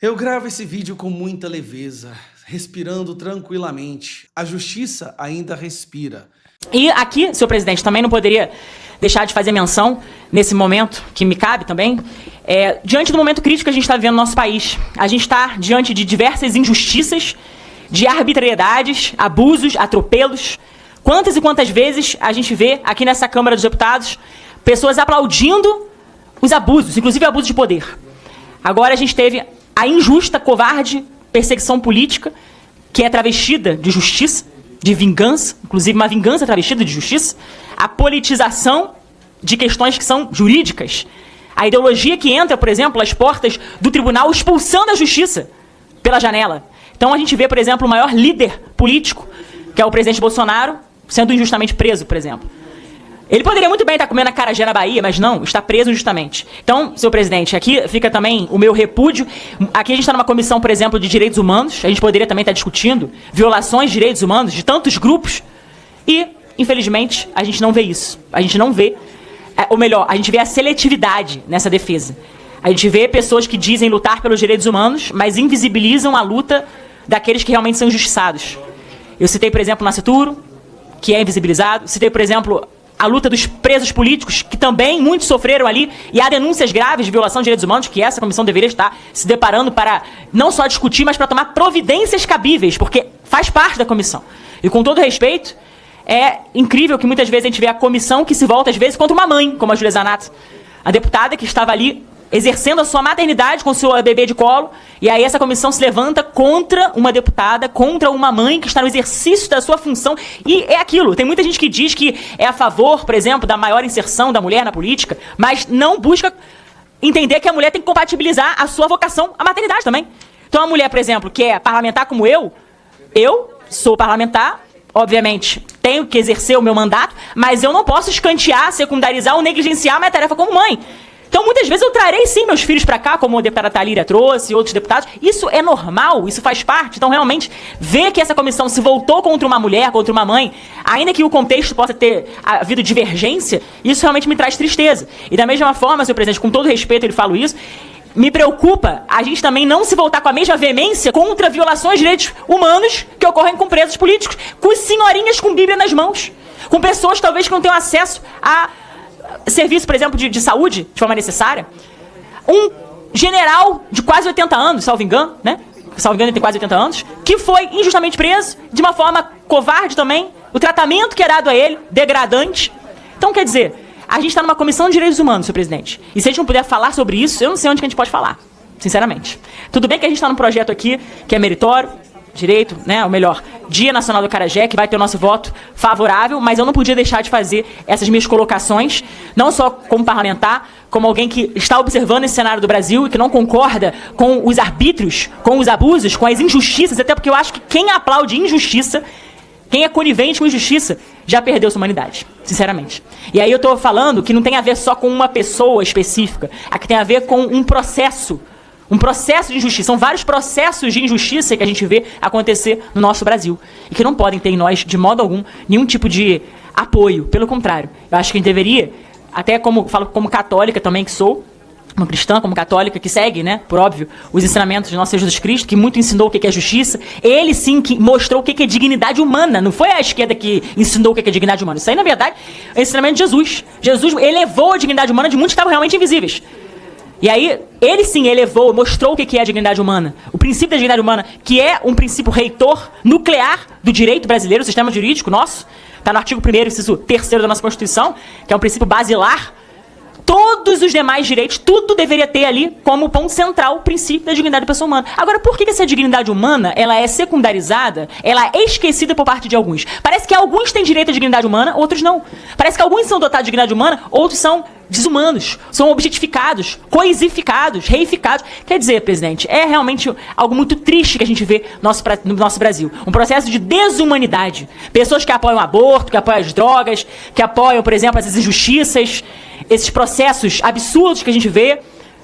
Eu gravo esse vídeo com muita leveza, respirando tranquilamente. A justiça ainda respira. E aqui, senhor presidente, também não poderia deixar de fazer menção, nesse momento, que me cabe também, diante do momento crítico que a gente está vivendo no nosso país. A gente está diante de diversas injustiças, de arbitrariedades, abusos, atropelos. Quantas e quantas vezes a gente vê aqui nessa Câmara dos Deputados pessoas aplaudindo os abusos, inclusive abusos de poder. Agora a gente teve a injusta, covarde perseguição política, que é travestida de justiça, de vingança, inclusive uma vingança travestida de justiça, a politização de questões que são jurídicas, a ideologia que entra, por exemplo, às portas do tribunal expulsando a justiça pela janela. Então a gente vê, por exemplo, o maior líder político, que é o presidente Bolsonaro, sendo injustamente preso, por exemplo. Ele poderia muito bem estar comendo acarajé na Bahia, mas não, está preso injustamente. Então, senhor presidente, aqui fica também o meu repúdio. Aqui a gente está numa comissão, por exemplo, de direitos humanos. A gente poderia também estar discutindo violações de direitos humanos de tantos grupos. E, infelizmente, a gente não vê isso. A gente não vê, ou melhor, a gente vê a seletividade nessa defesa. A gente vê pessoas que dizem lutar pelos direitos humanos, mas invisibilizam a luta daqueles que realmente são injustiçados. Eu citei, por exemplo, o Nascituro, que é invisibilizado. Citei, por exemplo, a luta dos presos políticos, que também muitos sofreram ali, e há denúncias graves de violação de direitos humanos, que essa comissão deveria estar se deparando para não só discutir, mas para tomar providências cabíveis, porque faz parte da comissão. E com todo respeito, é incrível que muitas vezes a gente vê a comissão que se volta, às vezes, contra uma mãe, como a Júlia Zanato, a deputada que estava ali exercendo a sua maternidade com o seu bebê de colo, e aí essa comissão se levanta contra uma deputada, contra uma mãe que está no exercício da sua função, e é aquilo. Tem muita gente que diz que é a favor, por exemplo, da maior inserção da mulher na política, mas não busca entender que a mulher tem que compatibilizar a sua vocação à maternidade também. Então a mulher, por exemplo, que é parlamentar como eu sou parlamentar, obviamente, tenho que exercer o meu mandato, mas eu não posso escantear, secundarizar ou negligenciar a minha tarefa como mãe. Então, muitas vezes eu trarei, sim, meus filhos para cá, como a deputada Thalíria trouxe e outros deputados. Isso é normal, isso faz parte. Então, realmente, ver que essa comissão se voltou contra uma mulher, contra uma mãe, ainda que o contexto possa ter havido divergência, isso realmente me traz tristeza. E da mesma forma, senhor presidente, com todo respeito, ele fala isso, me preocupa a gente também não se voltar com a mesma veemência contra violações de direitos humanos que ocorrem com presos políticos, com senhorinhas com Bíblia nas mãos, com pessoas, talvez, que não tenham acesso a serviço, por exemplo, de saúde, de forma necessária. Um general de quase 80 anos, salvo engano, né? Salvo engano, ele tem quase 80 anos, que foi injustamente preso, de uma forma covarde também, o tratamento que é dado a ele, degradante. Então, quer dizer, a gente está numa comissão de direitos humanos, senhor presidente, e se a gente não puder falar sobre isso, eu não sei onde que a gente pode falar, sinceramente. Tudo bem que a gente está num projeto aqui que é meritório, direito, né, ou melhor, Dia Nacional do Acarajé, que vai ter o nosso voto favorável, mas eu não podia deixar de fazer essas minhas colocações, não só como parlamentar, como alguém que está observando esse cenário do Brasil e que não concorda com os arbítrios, com os abusos, com as injustiças, até porque eu acho que quem aplaude injustiça, quem é conivente com injustiça, já perdeu sua humanidade, sinceramente. E aí eu estou falando que não tem a ver só com uma pessoa específica, aqui tem a ver com um processo de injustiça. São vários processos de injustiça que a gente vê acontecer no nosso Brasil. E que não podem ter em nós, de modo algum, nenhum tipo de apoio. Pelo contrário. Eu acho que a gente deveria, até como falo como católica também que sou, uma cristã, como católica, que segue, né, por óbvio, os ensinamentos de nosso Senhor Jesus Cristo, que muito ensinou o que é justiça. Ele, sim, que mostrou o que é dignidade humana. Não foi a esquerda que ensinou o que é dignidade humana. Isso aí, na verdade, é o ensinamento de Jesus. Jesus elevou a dignidade humana de muitos que estavam realmente invisíveis. E aí, ele sim elevou, mostrou o que é a dignidade humana. O princípio da dignidade humana, que é um princípio reitor, nuclear do direito brasileiro, o sistema jurídico nosso, está no artigo 1º, inciso 3º da nossa Constituição, que é um princípio basilar. Todos os demais direitos, tudo deveria ter ali como ponto central o princípio da dignidade da pessoa humana. Agora, por que essa dignidade humana, ela é secundarizada, ela é esquecida por parte de alguns? Parece que alguns têm direito à dignidade humana, outros não. Parece que alguns são dotados de dignidade humana, outros são desumanos, são objetificados, coisificados, reificados. Quer dizer, presidente, é realmente algo muito triste que a gente vê no nosso Brasil. Um processo de desumanidade. Pessoas que apoiam o aborto, que apoiam as drogas, que apoiam, por exemplo, as injustiças, esses processos absurdos que a gente vê.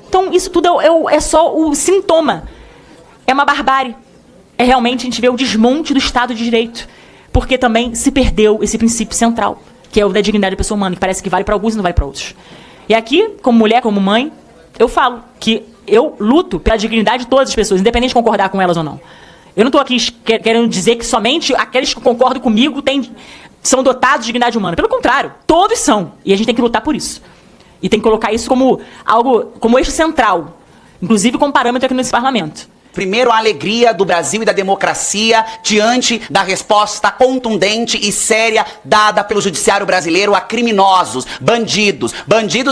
Então, isso tudo é só o sintoma. É uma barbárie. É realmente a gente vê o desmonte do Estado de Direito. Porque também se perdeu esse princípio central, que é o da dignidade da pessoa humana, que parece que vale para alguns e não vale para outros. E aqui, como mulher, como mãe, eu falo que eu luto pela dignidade de todas as pessoas, independente de concordar com elas ou não. Eu não estou aqui querendo dizer que somente aqueles que concordam comigo são dotados de dignidade humana. Pelo contrário, todos são. E a gente tem que lutar por isso. E tem que colocar isso como eixo central, inclusive como parâmetro aqui nesse parlamento. Primeiro, a alegria do Brasil e da democracia diante da resposta contundente e séria dada pelo judiciário brasileiro a criminosos, bandidos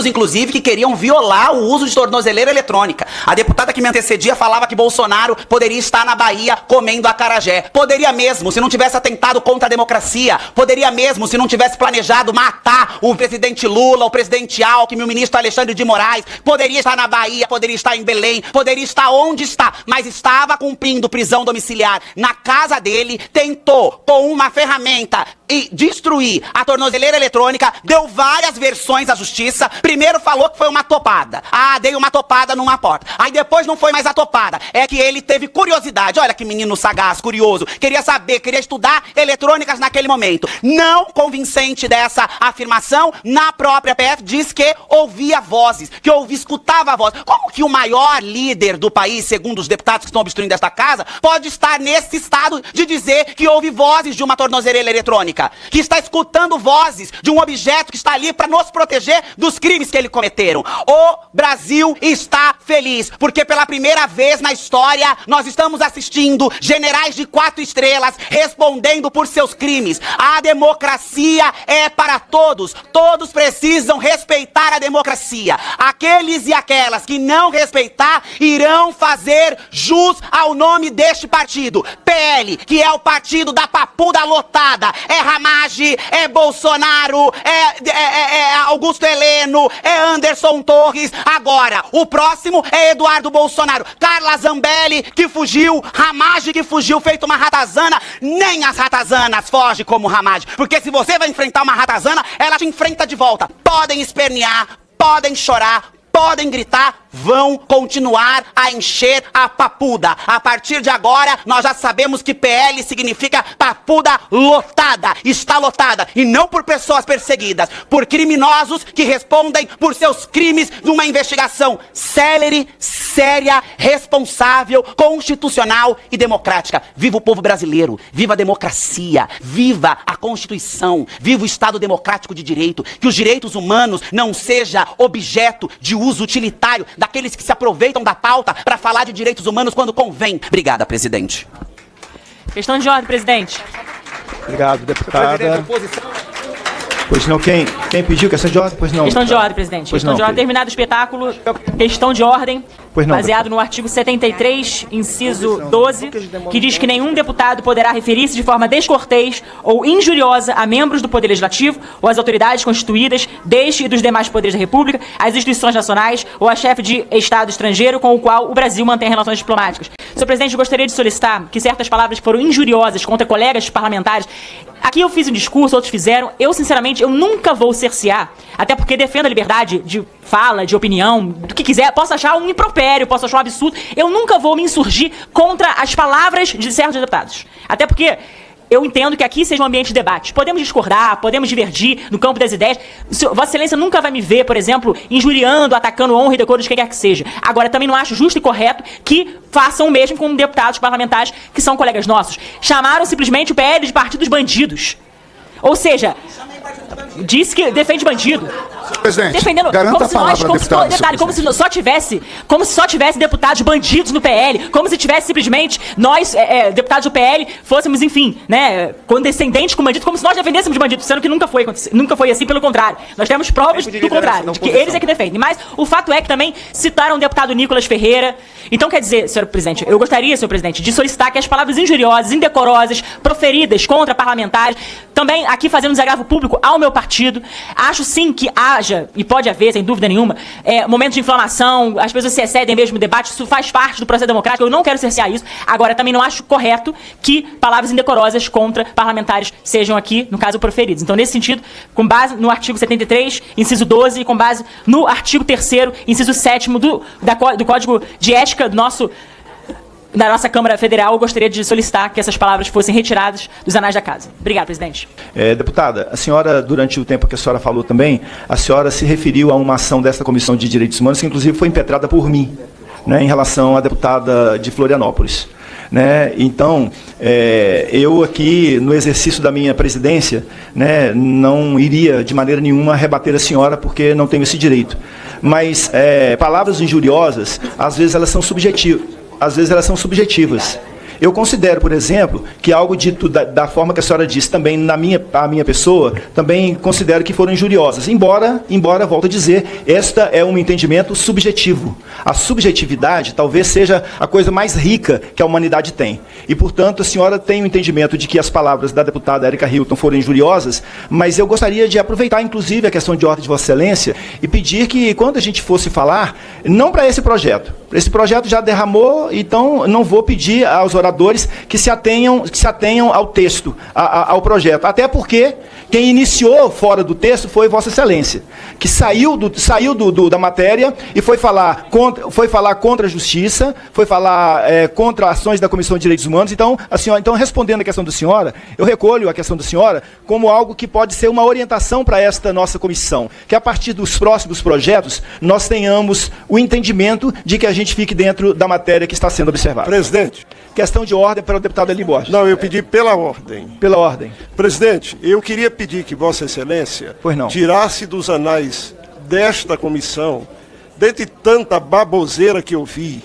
inclusive que queriam violar o uso de tornozeleira eletrônica. A deputada que me antecedia falava que Bolsonaro poderia estar na Bahia comendo acarajé. Poderia mesmo, se não tivesse atentado contra a democracia. Poderia mesmo, se não tivesse planejado matar o presidente Lula, o presidente Alckmin, o ministro Alexandre de Moraes. Poderia estar na Bahia, poderia estar em Belém, poderia estar onde está, mas estava cumprindo prisão domiciliar na casa dele, tentou com uma ferramenta e destruir a tornozeleira eletrônica, deu várias versões à justiça. Primeiro falou que foi uma topada. Ah, dei uma topada numa porta. Aí depois não foi mais a topada. É que ele teve curiosidade. Olha que menino sagaz, curioso. Queria saber, queria estudar eletrônicas naquele momento. Não convincente dessa afirmação, na própria PF diz que ouvia vozes, que escutava a voz. Como que o maior líder do país, segundo os deputados que estão obstruindo esta casa, pode estar nesse estado de dizer que ouve vozes de uma tornozeleira eletrônica? Que está escutando vozes de um objeto que está ali para nos proteger dos crimes que eles cometeram. O Brasil está feliz, porque pela primeira vez na história nós estamos assistindo generais de 4 estrelas respondendo por seus crimes. A democracia é para todos. Todos precisam respeitar a democracia. Aqueles e aquelas que não respeitar irão fazer jus ao nome deste partido. PL, que é o partido da papuda lotada. É Ramage, é Bolsonaro, é Augusto Heleno, é Anderson Torres. Agora, o próximo é Eduardo Bolsonaro. Carla Zambelli, que fugiu, Ramage, que fugiu, feito uma ratazana. Nem as ratazanas fogem como Ramage. Porque se você vai enfrentar uma ratazana, ela te enfrenta de volta. Podem espernear, podem chorar, podem gritar, vão continuar a encher a papuda. A partir de agora, nós já sabemos que PL significa papuda lotada. Está lotada. E não por pessoas perseguidas, por criminosos que respondem por seus crimes numa investigação célere, séria, responsável, constitucional e democrática. Viva o povo brasileiro. Viva a democracia. Viva a Constituição. Viva o Estado democrático de direito. Que os direitos humanos não seja objeto de uso utilitário daqueles que se aproveitam da pauta para falar de direitos humanos quando convém. Obrigada, presidente. Questão de ordem, presidente. Obrigado, deputada. Pois não, quem pediu questão de ordem? Pois não. Questão de ordem, presidente. Questão de ordem. Terminado o espetáculo. Questão de ordem. Pois não, baseado no artigo 73, inciso 12, que diz que nenhum deputado poderá referir-se de forma descortês ou injuriosa a membros do Poder Legislativo ou às autoridades constituídas deste e dos demais poderes da República, às instituições nacionais ou a chefe de Estado estrangeiro com o qual o Brasil mantém relações diplomáticas. Senhor presidente, eu gostaria de solicitar que certas palavras que foram injuriosas contra colegas parlamentares, aqui eu fiz um discurso, outros fizeram, eu sinceramente, eu nunca vou cercear, até porque defendo a liberdade de fala, de opinião, do que quiser, posso achar um impropério, posso achar um absurdo, eu nunca vou me insurgir contra as palavras de certos deputados. Até porque eu entendo que aqui seja um ambiente de debate. Podemos discordar, podemos divergir no campo das ideias. Vossa Excelência nunca vai me ver, por exemplo, injuriando, atacando honra e decoro de quem quer que seja. Agora, também não acho justo e correto que façam o mesmo com deputados parlamentares que são colegas nossos. Chamaram simplesmente o PL de partido dos bandidos. Ou seja, disse que defende bandido. Presidente, defendendo, garanta a palavra, deputado. Detalhe, como se só tivesse deputados bandidos no PL, como se tivesse simplesmente nós, deputados do PL, fôssemos, enfim, né, condescendentes com bandidos, como se nós defendêssemos de bandidos, sendo que nunca foi assim, pelo contrário. Nós temos provas do contrário, de que eles é que defendem. Mas o fato é que também citaram o deputado Nicolas Ferreira. Então, quer dizer, senhor presidente, eu gostaria, senhor presidente, de solicitar que as palavras injuriosas, indecorosas, proferidas contra parlamentares, também aqui fazendo desagravo público ao meu partido, acho sim que haja, e pode haver, sem dúvida nenhuma, momentos de inflamação, as pessoas se excedem mesmo no debate, isso faz parte do processo democrático, eu não quero cercear isso. Agora, também não acho correto que palavras indecorosas contra parlamentares sejam aqui, no caso, proferidas. Então, nesse sentido, com base no artigo 73, inciso 12, e com base no artigo 3º, inciso 7º do Código de Ética da nossa Câmara Federal, eu gostaria de solicitar que essas palavras fossem retiradas dos anais da Casa. Obrigado, presidente. Deputada, a senhora, durante o tempo que a senhora falou também, a senhora se referiu a uma ação desta Comissão de Direitos Humanos, que inclusive foi impetrada por mim. né, em relação à deputada de Florianópolis. Né? Então, eu aqui, no exercício da minha presidência, né, não iria de maneira nenhuma rebater a senhora, porque não tenho esse direito. Mas palavras injuriosas, às vezes elas são subjetivas. Eu considero, por exemplo, que algo dito da forma que a senhora disse também a minha pessoa, também considero que foram injuriosas. Embora, volto a dizer, esta é um entendimento subjetivo. A subjetividade talvez seja a coisa mais rica que a humanidade tem. E, portanto, a senhora tem o entendimento de que as palavras da deputada Érica Hilton foram injuriosas, mas eu gostaria de aproveitar, inclusive, a questão de ordem de Vossa Excelência e pedir que, quando a gente fosse falar, não para esse projeto. Esse projeto já derramou, então não vou pedir aos oradores que se atenham ao texto, ao projeto. Até porque quem iniciou fora do texto foi Vossa Excelência, que saiu da matéria e foi falar contra a justiça, foi falar contra ações da Comissão de Direitos Humanos. Então, respondendo a questão da senhora, eu recolho a questão da senhora como algo que pode ser uma orientação para esta nossa comissão, que a partir dos próximos projetos nós tenhamos o entendimento de que a gente fique dentro da matéria que está sendo observada. Presidente. Questão de ordem para o deputado Eli Borges. Não, eu pedi pela ordem. Pela ordem. Presidente, eu queria pedir que Vossa Excelência tirasse dos anais desta comissão, dentre tanta baboseira que eu vi,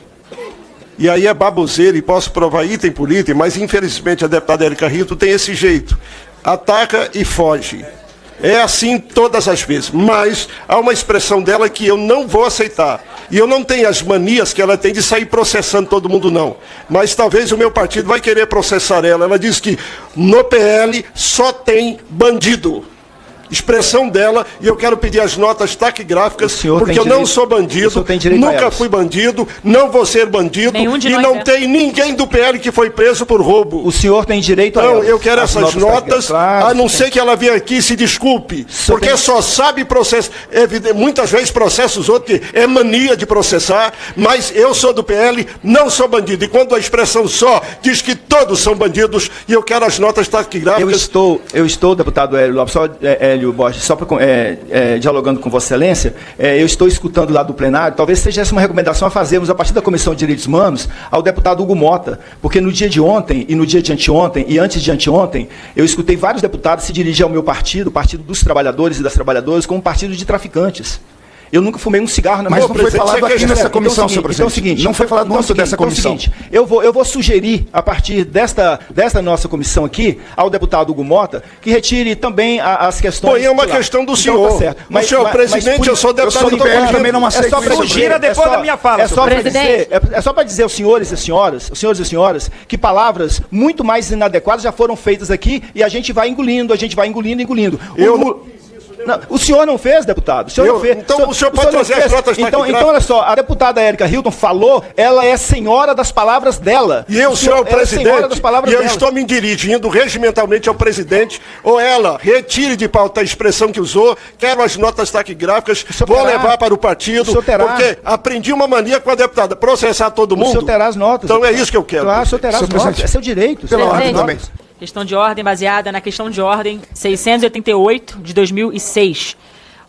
e aí é baboseira e posso provar item por item, mas infelizmente a deputada Érica Hilton tem esse jeito, ataca e foge. É assim todas as vezes, mas há uma expressão dela que eu não vou aceitar. E eu não tenho as manias que ela tem de sair processando todo mundo, não. Mas talvez o meu partido vai querer processar ela. Ela diz que no PL só tem bandido. Expressão dela, e eu quero pedir as notas taquigráficas, porque eu não sou bandido, nunca fui bandido, não vou ser bandido, e não tem ninguém do PL que foi preso por roubo. O senhor tem direito a Então, eu quero essas notas, a não ser que ela venha aqui e se desculpe, porque só sabe processar, muitas vezes processa os outros, que é mania de processar, mas eu sou do PL, não sou bandido, e quando a expressão só diz que todos são bandidos, e eu quero as notas taquigráficas. Eu estou, deputado Hélio Lopes, Hélio Borges, só para dialogando com Vossa Excelência, eu estou escutando lá do plenário, talvez seja essa uma recomendação a fazermos a partir da Comissão de Direitos Humanos ao deputado Hugo Mota, porque no dia de ontem e no dia de anteontem e antes de anteontem, eu escutei vários deputados se dirigir ao meu partido, o Partido dos Trabalhadores e das Trabalhadoras, como um partido de traficantes. Eu nunca fumei um cigarro na minha vida. Mas não foi falado aqui nessa comissão, senhor presidente. Então é o seguinte, não foi falado no âmbito dessa comissão. Eu vou sugerir, a partir desta nossa comissão aqui, ao deputado Hugo Mota, que retire também as questões... Põe uma questão do senhor. Então, tá certo. Mas, senhor presidente, eu sou deputado do PL, também não aceito isso. Sugira depois da minha fala. É só para dizer aos senhores e senhoras, que palavras muito mais inadequadas já foram feitas aqui e a gente vai engolindo. Não, o senhor não fez, deputado? O senhor não fez. Então o senhor pode trazer as notas taquigráficas. Então, olha só, a deputada Érica Hilton falou, ela é senhora das palavras dela. E eu sou o presidente, e eu estou me dirigindo regimentalmente ao presidente, ou ela retire de pauta a expressão que usou, quero as notas taquigráficas, vou levar para o partido, porque aprendi uma mania com a deputada, processar todo mundo. O senhor terá as notas. Então é isso que eu quero. Claro, o senhor terá as notas, é seu direito. Pela ordem também. Questão de ordem baseada na questão de ordem 688 de 2006.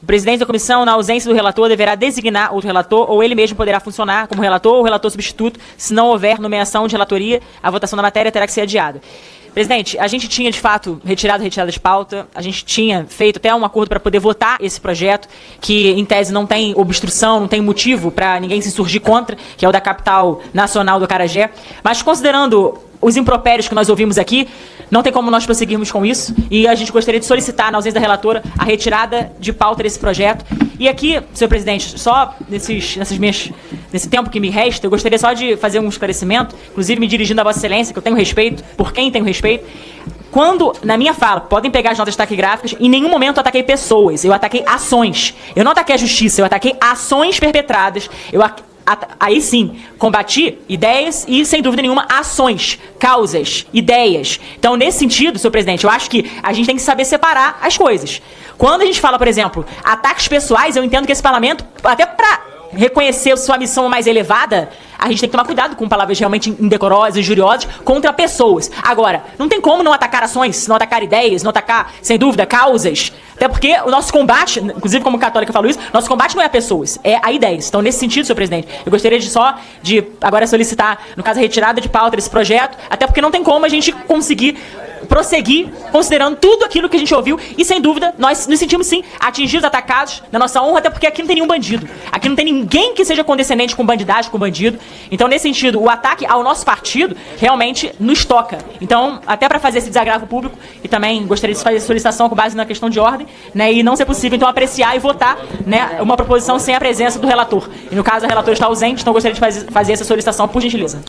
O presidente da comissão, na ausência do relator, deverá designar outro relator ou ele mesmo poderá funcionar como relator ou relator substituto. Se não houver nomeação de relatoria, a votação da matéria terá que ser adiada. Presidente, a gente tinha, de fato, retirada de pauta, a gente tinha feito até um acordo para poder votar esse projeto, que, em tese, não tem obstrução, não tem motivo para ninguém se insurgir contra, que é o da capital nacional do Acarajé. Mas, considerando os impropérios que nós ouvimos aqui, não tem como nós prosseguirmos com isso, e a gente gostaria de solicitar, na ausência da relatora, a retirada de pauta desse projeto. E aqui, senhor presidente, só nesse tempo que me resta, eu gostaria só de fazer um esclarecimento, inclusive me dirigindo a Vossa Excelência, que eu tenho respeito, por quem tenho respeito. Quando, na minha fala, podem pegar as notas taquigráficas, em nenhum momento eu ataquei pessoas, eu ataquei ações. Eu não ataquei a justiça, eu ataquei ações perpetradas, aí sim, combati ideias e, sem dúvida nenhuma, ações, causas, ideias. Então, nesse sentido, senhor presidente, eu acho que a gente tem que saber separar as coisas. Quando a gente fala, por exemplo, ataques pessoais, eu entendo que esse parlamento, até para reconhecer sua missão mais elevada, a gente tem que tomar cuidado com palavras realmente indecorosas, injuriosas contra pessoas. Agora, não tem como não atacar ações, não atacar ideias, não atacar, sem dúvida, causas. Até porque o nosso combate, inclusive como católica eu falo isso, nosso combate não é a pessoas, é a ideias. Então, nesse sentido, senhor presidente, eu gostaria de agora solicitar, no caso, a retirada de pauta desse projeto, até porque não tem como a gente conseguir prosseguir considerando tudo aquilo que a gente ouviu e, sem dúvida, nós nos sentimos, sim, atingidos, atacados na nossa honra, até porque aqui não tem nenhum bandido. Aqui não tem ninguém que seja condescendente com bandidagem, com bandido. Então, nesse sentido, o ataque ao nosso partido realmente nos toca. Então, até para fazer esse desagravo público, e também gostaria de fazer solicitação com base na questão de ordem, né, e não ser possível, então, apreciar e votar, né, uma proposição sem a presença do relator. E, no caso, o relator está ausente, então gostaria de fazer essa solicitação, por gentileza.